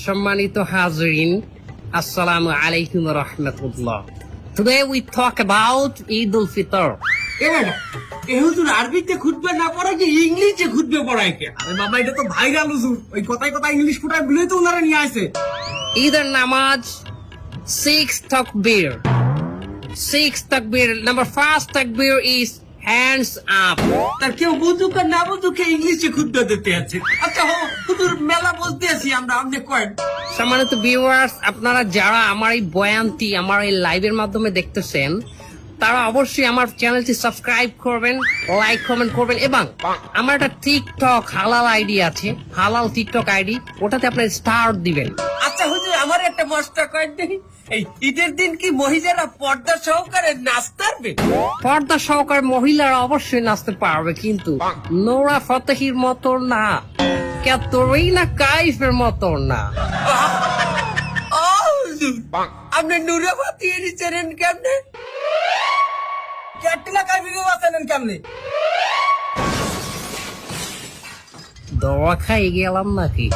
সম্মানিত হাজরিন, আসসালামু আলাইকুম রহমতুল্লাহ। Today we talk about Eid al-Fitr. হুজুর আরবিতে খুতবা না পড়ায় কি ইংলিশে খুতবা পড়ায় কে? আরে বাবা এটা তো ভাইরাল হুজুর, ওই কথায় কথায় ইংলিশ ফুটায় বলে তো ওনারা নিয়ে আসে। ঈদের নামাজ 6 takbir. 6 takbir. Number first takbir is hands up. তার কেউ বুঝুক আর না বুঝুক ইংলিশে খুতবা দিতে আছে। আচ্ছা হুজুর মেলা বলতে আছি আমরা, আপনি কয়েন। সম্মানিত ভিউয়ার্স, আপনারা যারা আমার এই বয়ানটি আমার এই লাইভের মাধ্যমে দেখতেছেন, তারা অবশ্যই আমার চ্যানেলটি সাবস্ক্রাইব করবেন, লাইক কমেন্ট করবেন, এবং আমার একটা টিকটক হালাল আইডি আছে, হালাল টিকটক আইডি, ওটাতে আপনার স্টার দিবেন। আচ্ছা হুজুর আমার একটা মস্ত কয়েন নেই, এই ঈদের দিন কি মহিলারা পর্দা সহকারে নাচতে পারবে? পর্দা সহকারে মহিলারা অবশ্যই নাচতে পারবে, কিন্তু নোরা ফতেহির মতো না, ক্যাটরিনা কাইফের মতো না। আপনি নুরাবাতি এনেছেন কেমনে? ক্যাটরিনা কাইফকে বাঁচালেন কেমনে? দোয়া খাই গেলাম নাকি?